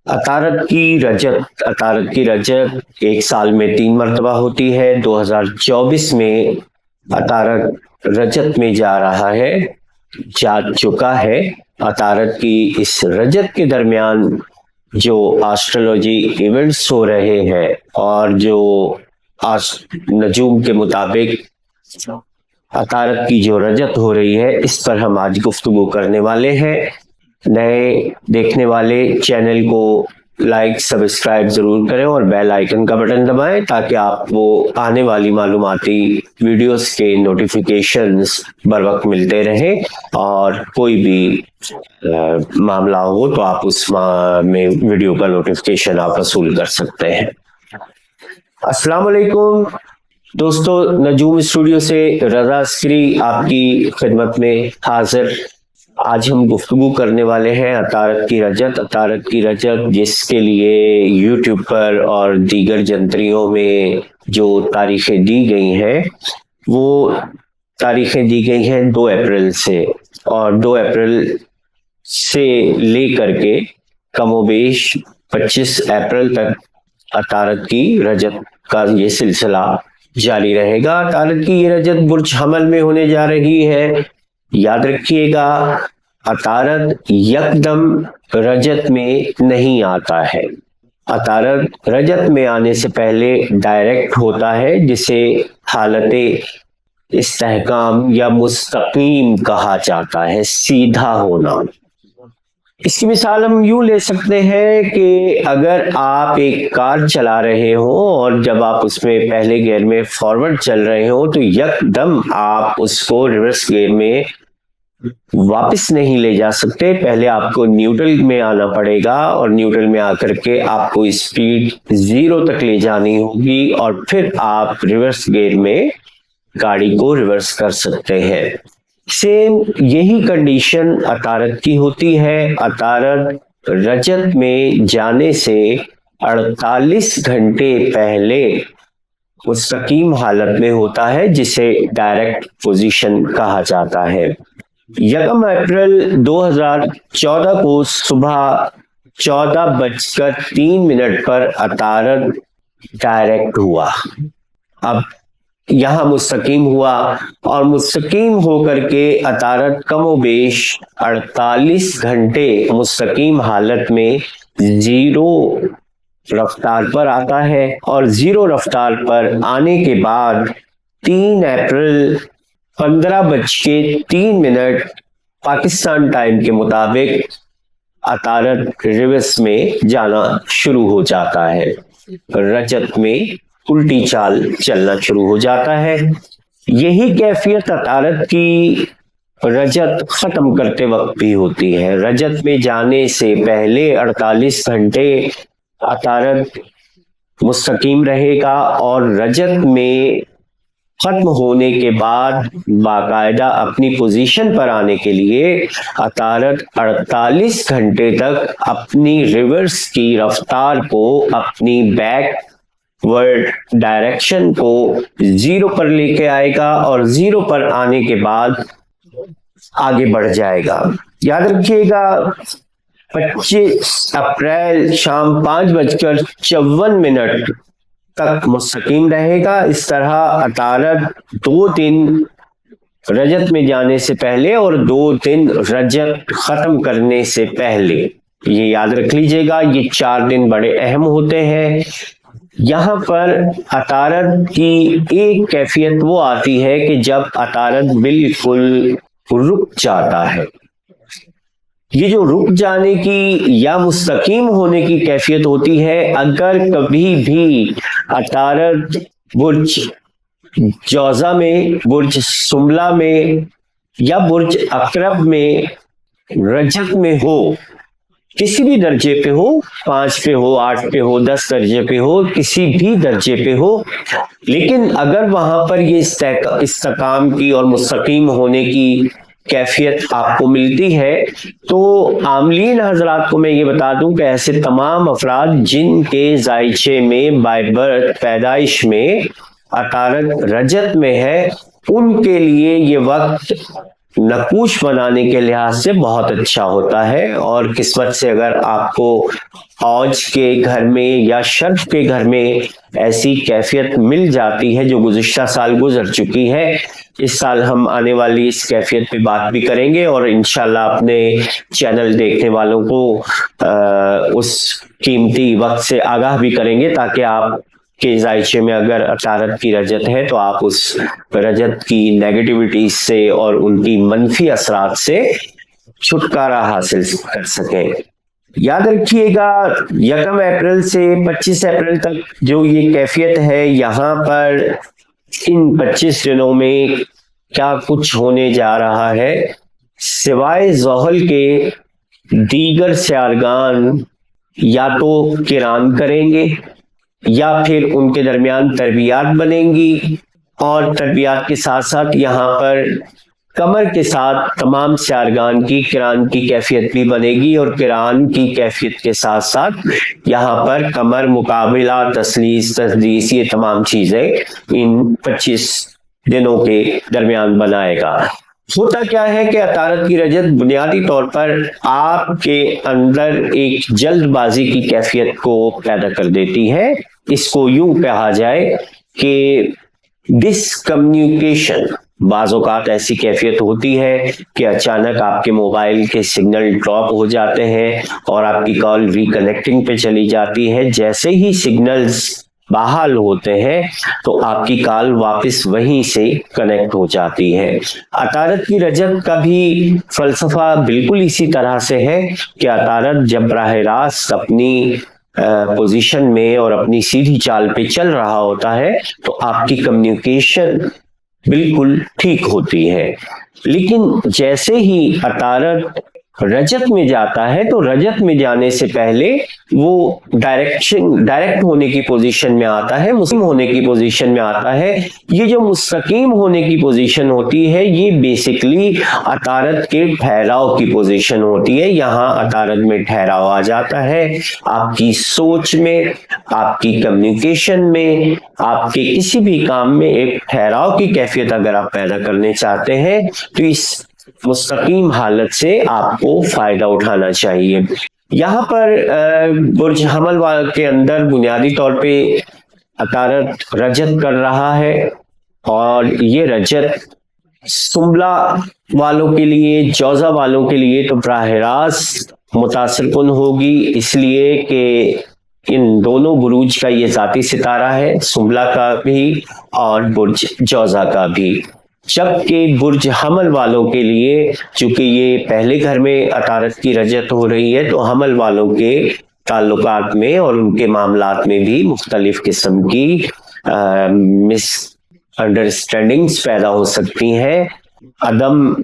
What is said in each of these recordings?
अतारत की रजत एक साल में 3 मरतबा होती है। 2024 में अतारत रजत में जा चुका है। अतारत की इस रजत के दरमियान जो एस्ट्रोलॉजी इवेंट्स हो रहे हैं और जो नजूम के मुताबिक अतारत की जो रजत हो रही है, इस पर हम आज गुफ्तगू करने वाले हैं। नए देखने वाले चैनल को लाइक सब्सक्राइब जरूर करें और बेल आइकन का बटन दबाएं ताकि आपको आने वाली मालूमाती वीडियोस के नोटिफिकेशंस बर वक्त मिलते रहें और कोई भी मामला हो तो आप उस में वीडियो का नोटिफिकेशन आप वसूल कर सकते हैं। अस्सलाम वालेकुम दोस्तों, नजूम स्टूडियो से रजा अस्करी आपकी खिदमत में हाजिर। आज हम गुफ्तगू करने वाले हैं अतारत की रजत जिसके लिए यूट्यूब पर और दीगर जंत्रियों में जो तारीखें दी गई हैं, वो तारीखें दी गई हैं 2 अप्रैल से, और 2 अप्रैल से लेकर के कमोबेश 25 अप्रैल तक अतारत की रजत का ये सिलसिला जारी रहेगा। अतारत की ये रजत बुर्ज हमल में होने जा रही है। याद रखिएगा, अतारत यकदम रजत में नहीं आता है। अतारत रजत में आने से पहले डायरेक्ट होता है, जिसे हालते इस्तेहकाम या मुस्तकीम कहा जाता है, सीधा होना। इसकी मिसाल हम यूं ले सकते हैं कि अगर आप एक कार चला रहे हो और जब आप उसमें पहले गियर में फॉरवर्ड चल रहे हो तो यकदम आप उसको रिवर्स गियर में वापस नहीं ले जा सकते। पहले आपको न्यूट्रल में आना पड़ेगा और न्यूट्रल में आकर के आपको स्पीड 0 तक ले जानी होगी और फिर आप रिवर्स गियर में गाड़ी को रिवर्स कर सकते हैं। सेम यही कंडीशन अतारत की होती है। अतारत रजत में जाने से 48 घंटे पहले मुस्तकीम हालत में होता है, जिसे डायरेक्ट पोजीशन कहा जाता है। 1 अप्रैल 2014 को सुबह 14:03 पर अतारत डायरेक्ट हुआ। अब यहाँ मुस्तकीम हुआ और मुस्तकीम होकर के अतारत कमोबेश 48 घंटे मुस्तकीम हालत में 0 रफ्तार पर आता है और 0 रफ्तार पर आने के बाद 3 अप्रैल 15:03 पाकिस्तान टाइम के मुताबिक अतारत रिवर्स में जाना शुरू हो जाता है। रजत में उल्टी चाल चलना शुरू हो जाता है। यही कैफियत अतारत की रजत खत्म करते वक्त भी होती है। रजत में जाने से पहले 48 घंटे अतारत मुस्तकीम रहेगा और रजत में खत्म होने के बाद बाकायदा अपनी पोजीशन पर आने के लिए अतारत 48 घंटे तक अपनी रिवर्स की रफ्तार को, अपनी बैक वर्ड डायरेक्शन को 0 पर लेके आएगा और 0 पर आने के बाद आगे बढ़ जाएगा। याद रखिएगा, 25 अप्रैल शाम 5:54 तक मुस्तकीम रहेगा। इस तरह अतारत 2 दिन रजत में जाने से पहले और 2 दिन रजत खत्म करने से पहले, ये याद रख लीजिएगा, ये 4 दिन बड़े अहम होते हैं। यहाँ पर अतारत की एक कैफियत वो आती है कि जब अतारत बिल्कुल रुक जाता है। ये जो रुक जाने की या मुस्तकीम होने की कैफियत होती है, अगर कभी भी अतारत बुर्ज जौजा में, बुर्ज सुमला में या बुर्ज अकरब में रजत में हो, किसी भी दर्जे पे हो, 5 पे हो, 8 पे हो, 10 दर्जे पे हो, किसी भी दर्जे पे हो, लेकिन अगर वहां पर ये इस्तेकाम की और मुस्तकीम होने की कैफियत आपको मिलती है, तो आमलीन हजरात को मैं ये बता दूं कि ऐसे तमाम अफराद जिनके जायचे में बाय बर्थ पैदाइश में अतारत रजत में है, उनके लिए ये वक्त नकूश बनाने के लिहाज से बहुत अच्छा होता है। और किस्मत से अगर आपको औज के घर में या शर्फ के घर में ऐसी कैफियत मिल जाती है जो गुज़िश्ता साल गुजर चुकी है, इस साल हम आने वाली इस कैफियत पे बात भी करेंगे और इंशाल्लाह अपने चैनल देखने वालों को उस कीमती वक्त से आगाह भी करेंगे, ताकि आप के जायचे में अगर अतारत की रजत है तो आप उस रजत की नेगेटिविटी से और उनकी मनफी असरात से छुटकारा हासिल कर सकें। याद रखिएगा 1 अप्रैल से 25 अप्रैल तक जो ये कैफियत है, यहाँ पर इन 25 दिनों में क्या कुछ होने जा रहा है, सिवाय ज़ोहल के दीगर सियारगान या तो किरान करेंगे या फिर उनके दरमियान तरबियात बनेंगी, और तरबियात के साथ साथ यहाँ पर कमर के साथ तमाम सियारगान की किरान की कैफियत भी बनेगी, और किरान की कैफियत के साथ साथ यहाँ पर कमर, मुकाबला, तसलीस, तसदीस, ये तमाम चीज़ें इन 25 दिनों के दरमियान बनाएगा। होता क्या है कि अतारत की रजत बुनियादी तौर पर आपके अंदर एक जल्दबाजी की कैफियत को पैदा कर देती है। इसको यूं कहा जाए कि डिसकम्युनिकेशन, बाज़ औक़ात ऐसी कैफियत होती है कि अचानक आपके मोबाइल के सिग्नल ड्रॉप हो जाते हैं और आपकी कॉल रिकनेक्टिंग पे चली जाती है। जैसे ही सिग्नल्स बहाल होते हैं तो आपकी कॉल वापस वहीं से कनेक्ट हो जाती है। अतारत की रजत का भी फलसफा बिल्कुल इसी तरह से है कि अतारत जब राह रास्त अपनी पोजीशन में और अपनी सीधी चाल पे चल रहा होता है तो आपकी कम्युनिकेशन बिल्कुल ठीक होती है, लेकिन जैसे ही अतारत रजत में जाता है तो रजत में जाने से पहले वो डायरेक्ट होने की पोजीशन में आता है, मुस्लिम होने की पोजीशन में आता है। ये जो मुस्तकीम होने की पोजीशन होती है ये बेसिकली अतारत के ठहराव की पोजीशन होती है। यहाँ अतारत में ठहराव आ जाता है आपकी सोच में, आपकी कम्युनिकेशन में, आपके किसी भी काम में एक ठहराव की कैफियत अगर आप पैदा करने चाहते हैं तो इस मुस्तकीम हालत से आपको फायदा उठाना चाहिए। यहाँ पर बुर्ज हमल के अंदर बुनियादी तौर पे अतारत रजत कर रहा है, और ये रजत सुम्बला वालों के लिए, जौजा वालों के लिए तो बराह रास्त मुतासिर कुन होगी, इसलिए कि इन दोनों बुरूज का ये ज़ाती सितारा है, सुम्बला का भी और बुर्ज जौजा का भी। जबकि बुर्ज हमल वालों के लिए चूंकि ये पहले घर में अतारत की रजत हो रही है तो हमल वालों के ताल्लुकात में और उनके मामलात में भी मुख्तलिफ किस्म की मिस अंडरस्टैंडिंग्स पैदा हो सकती हैं, अदम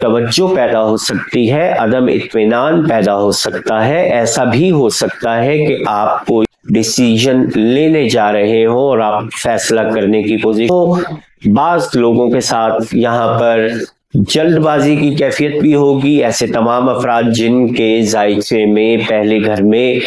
तवज्जो पैदा हो सकती है, अदम इत्मीनान पैदा हो सकता है। ऐसा भी हो सकता है कि आप कोई डिसीजन लेने जा रहे हो और आप फैसला करने की पोजीशन, बाज लोगों के साथ यहाँ पर जल्दबाजी की कैफियत भी होगी। ऐसे तमाम अफराद जिनके जायचे में पहले घर में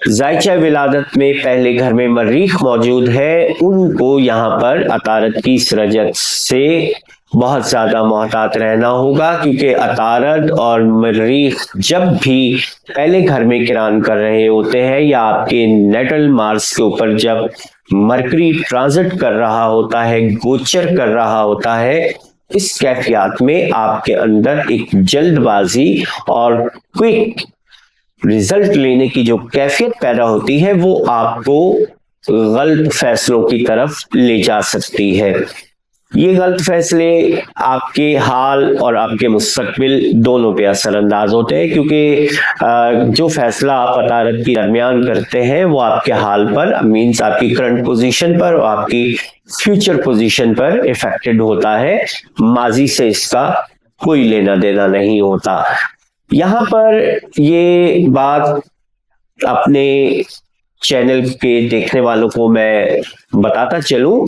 जायचा विलादत में पहले घर में मरीख मौजूद है, उनको यहाँ पर अतारत की इस रजत से बहुत ज़्यादा मोहतात रहना होगा, क्योंकि अतारत और मरीख जब भी पहले घर में किरान कर रहे होते हैं या आपके नेटल मार्स के ऊपर जब मरकरी ट्रांजिट कर रहा होता है, गोचर कर रहा होता है, इस कैफियत में आपके अंदर एक जल्दबाजी और क्विक रिजल्ट लेने की जो कैफियत पैदा होती है वो आपको गलत फैसलों की तरफ ले जा सकती है। ये गलत फैसले आपके हाल और आपके मुस्तकबिल दोनों पे असरअंदाज होते हैं, क्योंकि जो फैसला आप अतारत के दरमियान करते हैं वो आपके हाल पर, मीन्स आपकी करंट पोजीशन पर और आपकी फ्यूचर पोजीशन पर इफेक्टेड होता है। माजी से इसका कोई लेना देना नहीं होता। यहाँ पर ये बात अपने चैनल के देखने वालों को मैं बताता चलूं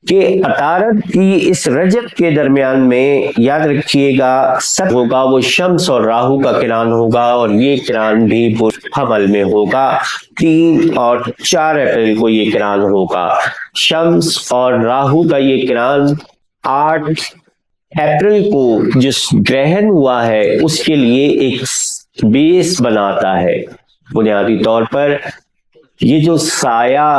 कि अतारत की इस रजत के दरमियान में याद रखिएगा सब होगा वो शम्स और राहु का किरान होगा, और ये किरान भी बुर्ज हमल में होगा। 3 और 4 अप्रैल को ये किरान होगा। शम्स और राहु का ये किरान 8 अप्रैल को जो ग्रहण हुआ है उसके लिए एक बेस बनाता है। बुनियादी तौर पर ये जो साया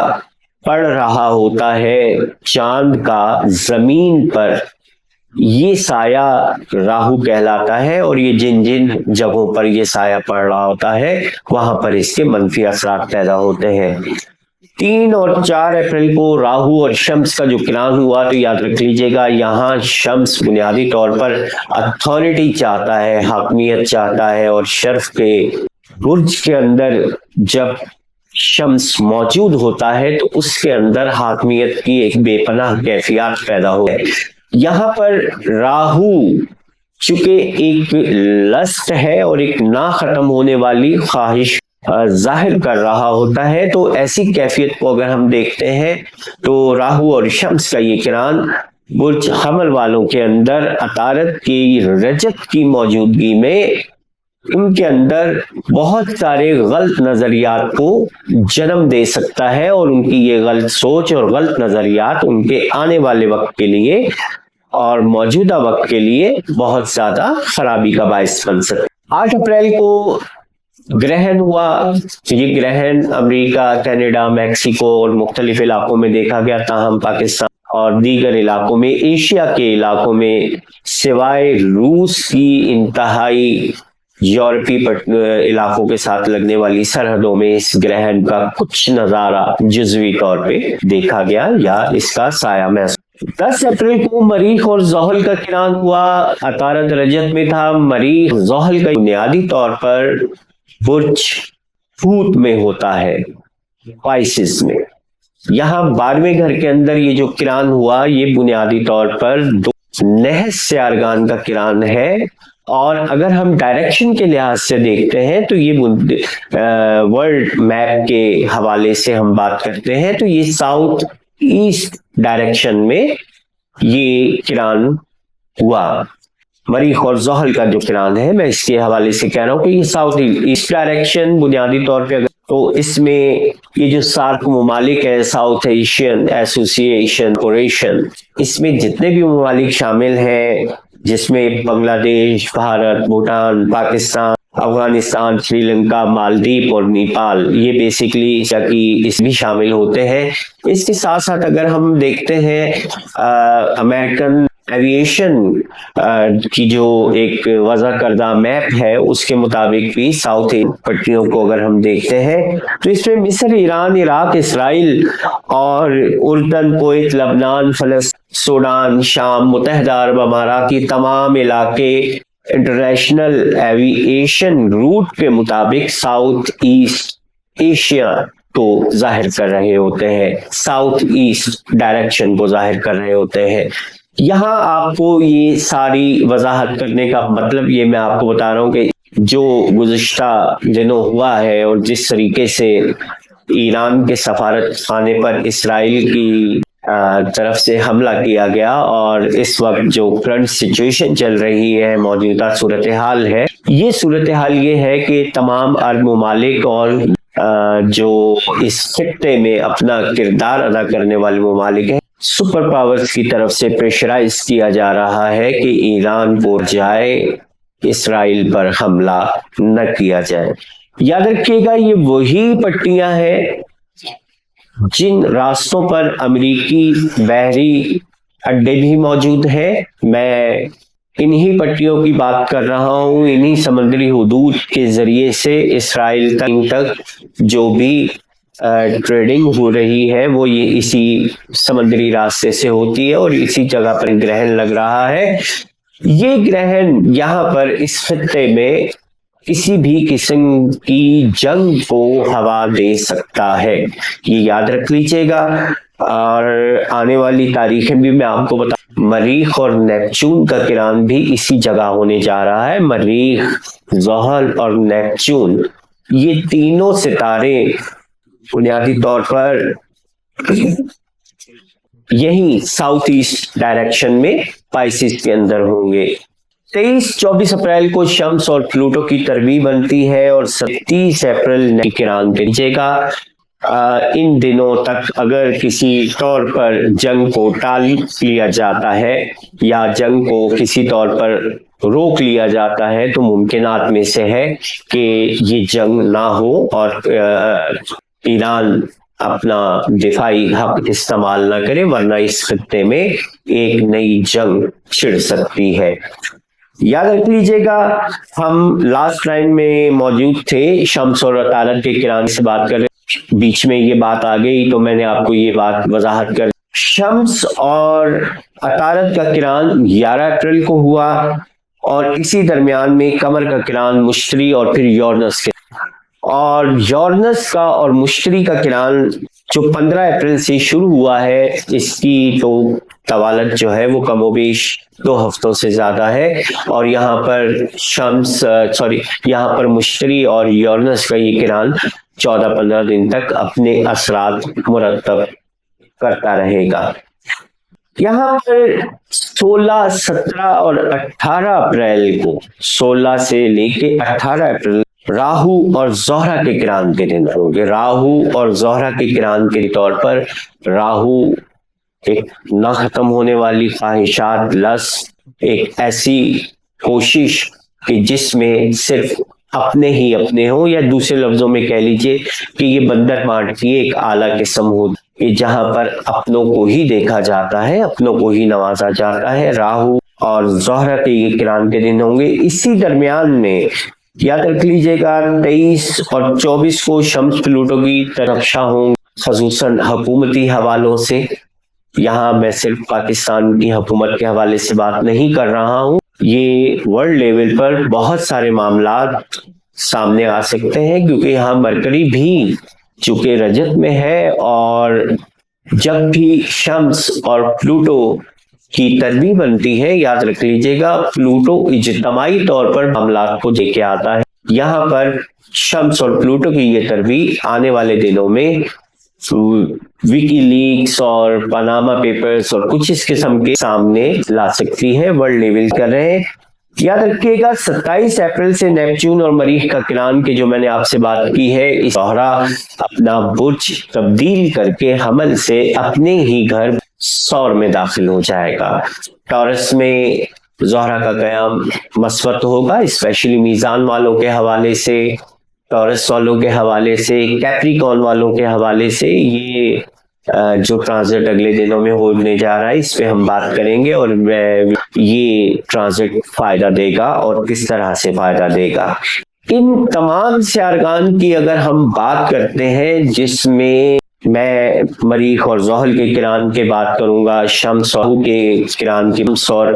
पड़ रहा होता है चांद का जमीन पर, ये साया राहु कहलाता है, और ये जिन जिन जगहों पर ये साया पड़ रहा होता है वहां पर इसके मंफी असरात पैदा होते हैं। 3 और 4 अप्रैल को राहु और शम्स का जो किरान हुआ, तो याद रख लीजिएगा यहाँ शम्स बुनियादी तौर पर अथॉरिटी चाहता है, हाकमियत चाहता है, और शर्फ के बुर्ज के अंदर जब शम्स मौजूद होता है तो उसके अंदर हाकमियत की एक बेपनाह कैफियत पैदा हो है। यहाँ पर राहु चूंकि एक लस्ट है और एक ना खत्म होने वाली ख्वाहिश जाहिर कर रहा होता है, तो ऐसी कैफियत को अगर हम देखते हैं तो राहु और शम्स का ये किरान बुर्ज हमल वालों के अंदर अतारत की रजत की मौजूदगी में उनके अंदर बहुत सारे गलत नजरियात को जन्म दे सकता है, और उनकी ये गलत सोच और गलत नजरियात उनके आने वाले वक्त के लिए और मौजूदा वक्त के लिए बहुत ज्यादा खराबी का बायस बन सकता है। 8 अप्रैल को ग्रहण हुआ। ये ग्रहण अमेरिका, कनाडा, मैक्सिको और मुख्तलिफ इलाकों में देखा गया, ताहम पाकिस्तान और दीगर इलाकों में, एशिया के इलाकों में सिवाय रूस की इंतहाई यूरोपीय इलाकों के साथ लगने वाली सरहदों में इस ग्रहण का कुछ नजारा जुज़वी तौर पे देखा गया या इसका साया महसूस। 10 अप्रैल को मरीख और ज़ोहल का किरान हुआ। अतारत रजत में था। मरीख ज़ोहल का बुनियादी तौर पर बुर्ज हूत में होता है, पाइसिस में। यहाँ 12वें घर के अंदर ये जो किरान हुआ, ये बुनियादी तौर पर नहस से आर्गान का किरान है, और अगर हम डायरेक्शन के लिहाज से देखते हैं तो ये वर्ल्ड मैप के हवाले से हम बात करते हैं तो ये साउथ ईस्ट डायरेक्शन में ये किरान हुआ। मरीख और ज़ोहल का जो किरान है, मैं इसके हवाले से कह रहा हूँ कि ये साउथ ईस्ट डायरेक्शन बुनियादी तौर पे, तो इसमें ये जो सार्क ममालिक है, साउथ एशियन एसोसिएशन कोरेशन, इसमें जितने भी ममालिक शामिल हैं, जिसमें बांग्लादेश, भारत, भूटान, पाकिस्तान, अफगानिस्तान, श्रीलंका, मालदीव और नेपाल, ये बेसिकली इस भी शामिल होते हैं। इसके साथ साथ अगर हम देखते हैं अमेरिकन एविएशन की जो एक वज़ा करदा मैप है, उसके मुताबिक भी साउथ पट्टियों को अगर हम देखते हैं तो इसमें मिस्र, ईरान, इराक, इसराइल और उर्दन, कुवैत, लबनान, फलस्तीन, सूडान, शाम, मुत्तहिदा अरब अमारात की तमाम इलाके इंटरनेशनल एविएशन रूट के मुताबिक साउथ ईस्ट एशिया को जाहिर कर रहे होते हैं, साउथ ईस्ट डायरेक्शन को जाहिर कर रहे होते हैं। यहाँ आपको ये सारी वजाहत करने का मतलब ये मैं आपको बता रहा हूँ कि जो गुज़िश्ता दिनों हुआ है और जिस तरीके से ईरान के सफारत खाने पर इसराइल की तरफ से हमला किया गया, और इस वक्त जो करंट सिचुएशन चल रही है, मौजूदा सूरत हाल है, ये सूरत हाल ये है कि तमाम अरब ममालिक और जो इस खित्ते में अपना किरदार अदा करने वाले ममालिक हैं, सुपर पावर्स की तरफ से प्रेशराइज किया जा रहा है कि ईरान को जाए, इसराइल पर हमला न किया जाए। याद रखिएगा, ये वही पट्टियां हैं जिन रास्तों पर अमेरिकी बहरी अड्डे भी मौजूद हैं। मैं इन्हीं पट्टियों की बात कर रहा हूँ। इन्हीं समुद्री हुदूद के जरिए से इसराइल तक जो भी ट्रेडिंग हो रही है वो ये इसी समुद्री रास्ते से होती है, और इसी जगह पर ग्रहण लग रहा है। ये ग्रहण यहाँ पर इस खित्ते में किसी भी किस्म की जंग को हवा दे सकता है, ये याद रख लीजिएगा। और आने वाली तारीखें भी मैं आपको बता, मरीख और नेपच्यून का किरान भी इसी जगह होने जा रहा है। मरीख, ज़ोहल और नेपच्यून, ये तीनों सितारे बुनियादी तौर पर यही साउथ ईस्ट डायरेक्शन में पाइसिस के अंदर होंगे। 23-24 अप्रैल को शम्स और प्लूटो की तरबीह बनती है, और 30 अप्रैल किरान भेजेगा। ان دنوں تک اگر کسی طور پر جنگ کو ٹال لیا جاتا ہے یا جنگ کو کسی طور پر روک لیا جاتا ہے تو ممکنات میں سے ہے کہ یہ جنگ نہ ہو اور ایران اپنا دفاعی حق استعمال نہ کرے، ورنہ اس خطے میں ایک نئی جنگ چھڑ سکتی ہے۔ یاد رکھ لیجیے گا، ہم لاسٹ لائن میں موجود تھے، شمس اور عطارد کے کران سے بات کر رہے، بیچ میں یہ بات آ گئی تو میں نے آپ کو یہ بات وضاحت کر، شمس اور عطارد کا کران 11 اپریل کو ہوا اور اسی درمیان میں قمر کا کران مشتری اور پھر یورنس کے، اور یورنس کا اور مشتری کا کران جو 15 اپریل سے شروع ہوا ہے، اس کی تو طوالت جو ہے وہ کم و بیش 2 ہفتوں سے زیادہ ہے، اور یہاں پر مشتری اور یورنس کا یہ کران 14-15 دن تک اپنے اثرات مرتب کرتا رہے گا۔ یہاں پر 16، 17 اور 18 اپریل کو، 16 سے لے کے 18 اپریل راہو اور زہرہ کے کران کے دن ہوں گے۔ راہو اور زہرہ کے کران کے طور پر راہو ایک نہ ختم ہونے والی خواہشات، لسٹ، ایک ایسی کوشش کہ جس میں صرف اپنے ہوں، یا دوسرے لفظوں میں کہہ لیجئے کہ یہ بندر مارٹ کی ایک اعلیٰ قسم ہو کہ جہاں پر اپنوں کو ہی دیکھا جاتا ہے، اپنوں کو ہی نوازا جاتا ہے۔ راہو اور زہرہ کے یہ کران کے دن ہوں گے۔ اسی درمیان میں یاد رکھ لیجیے گا 23 اور 24 کو شمس پلوٹو کی ترقشاں ہوں، خصوصاً حکومتی حوالوں سے۔ یہاں میں صرف پاکستان کی حکومت کے حوالے سے بات نہیں کر رہا ہوں، یہ ورلڈ لیول پر بہت سارے معاملات سامنے آ سکتے ہیں، کیونکہ یہاں مرکری بھی چونکہ رجت میں ہے، اور جب بھی شمس اور پلوٹو کی تربیع بنتی ہے، یاد رکھ لیجیے گا پلوٹو اجتماعی طور پر معاملات کو لے کے آتا ہے۔ یہاں پر شمس اور پلوٹو کی یہ تربیع آنے والے دنوں میں ویکی لیکس اور پاناما پیپرز اور کچھ اس قسم کے سامنے لا سکتی ہے، ورلڈ لیول کر رہے ہیں۔ یاد رکھیے گا 27 اپریل سے نیپچون اور مریخ کا کران کے جو میں نے آپ سے بات کی ہے، اس زہرہ اپنا برج تبدیل کر کے حمل سے اپنے ہی گھر سور میں داخل ہو جائے گا۔ ٹورس میں زہرہ کا قیام مثبت ہوگا، اسپیشلی میزان والوں کے حوالے سے، ٹورس والوں کے حوالے سے، کیپریکون والوں کے حوالے سے۔ یہ جو ٹرانزٹ اگلے دنوں میں ہونے جا رہا ہے، اس پہ ہم بات کریں گے، اور یہ ٹرانزٹ فائدہ دے گا اور کس طرح سے فائدہ دے گا۔ ان تمام سیارگان کی اگر ہم بات کرتے ہیں، جس میں میں مریخ اور زحل کے کران کے بات کروں گا، شمس کے کران کی، اور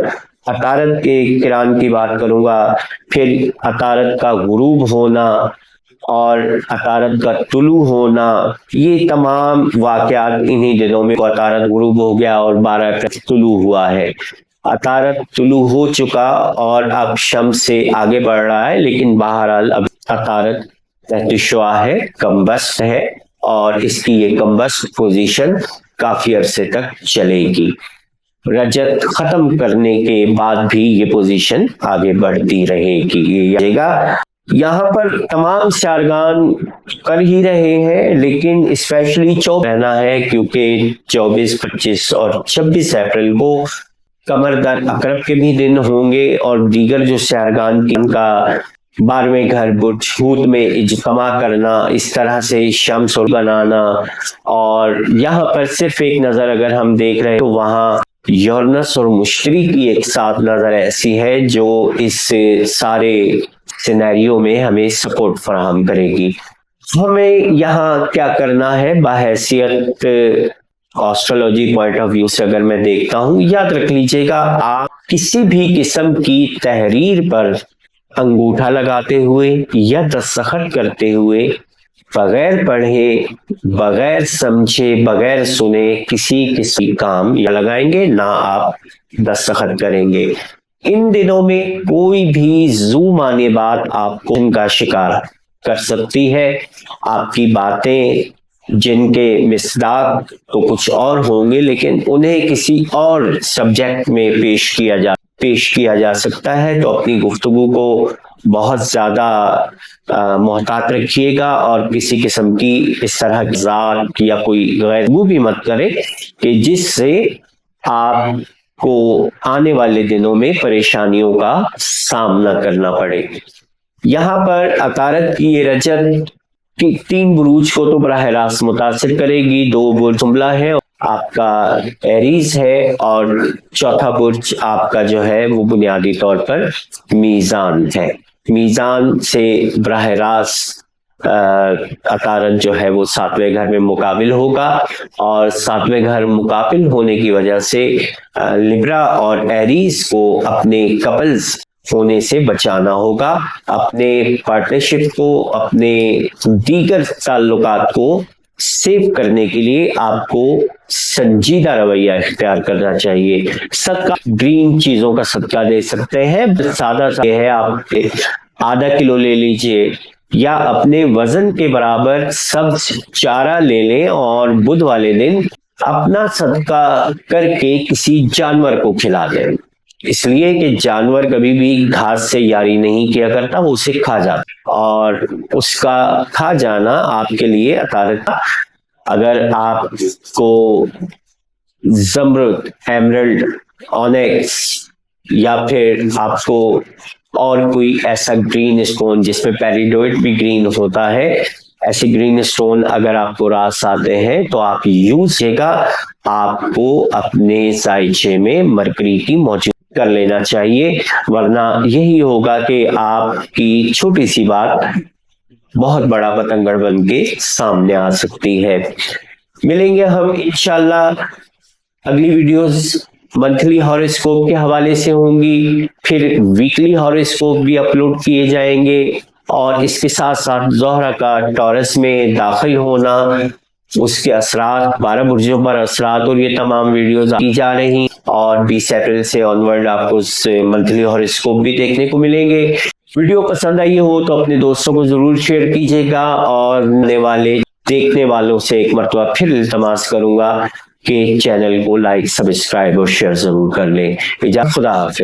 عطارد کے کران کی بات کروں گا، پھر عطارد کا غروب ہونا اور عطارد کا طلوع ہونا، یہ تمام واقعات انہی دنوں میں عطارد غروب ہو گیا اور 12 اپریل طلوع ہوا ہے۔ عطارد طلوع ہو چکا اور اب شمس سے آگے بڑھ رہا ہے، لیکن بہرحال اب عطارد تحت شعاع ہے، کمبسٹ ہے، اور اس کی یہ کمبسٹ پوزیشن کافی عرصے تک چلے گی۔ رجت ختم کرنے کے بعد بھی یہ پوزیشن آگے بڑھتی رہے گی۔ یہاں پر تمام سیارگان کر ہی رہے ہیں، لیکن اسپیشلی رہنا ہے، کیونکہ 24، 25 اور 26 اپریل کو قمر در عقرب کے بھی دن ہوں گے، اور دیگر جو سیارگان کی ان کا 12ویں گھر برج حوت میں اجتماع کرنا، اس طرح سے شمس بنانا، اور یہاں پر صرف ایک نظر اگر ہم دیکھ رہے ہیں تو وہاں یورنس اور مشتری کی ایک ساتھ نظر ایسی ہے جو اس سارے سینیریو میں ہمیں سپورٹ فراہم کرے گی۔ ہمیں یہاں کیا کرنا ہے بحیثیت آسٹرولوجی پوائنٹ آف ویو سے اگر میں دیکھتا ہوں، یاد رکھ لیجیے گا آپ کسی بھی قسم کی تحریر پر انگوٹھا لگاتے ہوئے یا دستخط کرتے ہوئے بغیر پڑھے، بغیر سمجھے، بغیر سنے کسی کام یا لگائیں گے نہ آپ دستخط کریں گے۔ ان دنوں میں کوئی بھی زو معنی بات آپ کو ان کا شکار کر سکتی ہے۔ آپ کی باتیں جن کے مصداق تو کچھ اور ہوں گے، لیکن انہیں کسی اور سبجیکٹ میں پیش کیا جا سکتا ہے، تو اپنی گفتگو کو بہت زیادہ محتاط رکھیے گا اور کسی قسم کی اس طرح کی ذات یا کوئی غیر وہ بھی مت کرے کہ جس سے آپ کو آنے والے دنوں میں پریشانیوں کا سامنا کرنا پڑے۔ یہاں پر عطارد کی یہ رجت کی 3 بروج کو تو براہ راست متاثر کرے گی۔ 2 برج حملہ ہے، آپ کا ایریز ہے، اور چوتھا برج آپ کا جو ہے وہ بنیادی طور پر میزان ہے۔ میزان سے براہ راست عطارد جو ہے وہ 7ویں گھر میں مقابل ہوگا، اور 7ویں گھر مقابل ہونے کی وجہ سے لبرا اور ایریز کو اپنے کپلز ہونے سے بچانا ہوگا، اپنے پارٹنرشپ کو، اپنے دیگر تعلقات کو سیو کرنے کے لیے آپ کو سنجیدہ رویہ اختیار کرنا چاہیے۔ صدقہ گرین چیزوں کا صدقہ دے سکتے ہیں، سادہ سا ہے، آپ آدھا کلو لے لیجئے یا اپنے وزن کے برابر سبز چارہ لے لیں اور بدھ والے دن اپنا صدقہ کر کے کسی جانور کو کھلا دیں، اس لیے کہ جانور کبھی بھی گھاس سے یاری نہیں کیا کرتا، وہ اسے کھا جاتا، اور اس کا کھا جانا آپ کے لیے عطارد کا۔ اگر آپ کو زمرد، ایمرلڈ، اونیکس یا پھر آپ کو اور کوئی ایسا گرین اسٹون جس میں پیریڈوئٹ بھی گرین ہوتا ہے، ایسے گرین اسٹون اگر آپ کو راس آتے ہیں تو آپ یوز کیجیے گا۔ آپ کو اپنے سائچے میں مرکری کی موجود کر لینا چاہیے، ورنہ یہی ہوگا کہ آپ کی چھوٹی سی بات بہت بڑا پتنگڑ بن کے سامنے آ سکتی ہے۔ ملیں گے ہم انشاءاللہ، اگلی ویڈیوز منتھلی ہاروسکوپ کے حوالے سے ہوں گی، پھر ویکلی ہاروسکوپ بھی اپلوڈ کیے جائیں گے، اور اس کے ساتھ ساتھ زہرہ کا ٹورس میں داخل ہونا، اس کے اثرات، 12 برجوں پر اثرات، اور یہ تمام ویڈیوز کی جا رہی ہیں، اور 20 اپریل سے آنورڈ آپ کو منتھلی ہاروسکوپ بھی دیکھنے کو ملیں گے۔ ویڈیو پسند آئی ہو تو اپنے دوستوں کو ضرور شیئر کیجیے گا، اور آنے والے دیکھنے والوں سے ایک مرتبہ پھر التماس کروں گا کہ چینل کو لائک، سبسکرائب اور شیئر ضرور کر لیں۔ خدا حافظ۔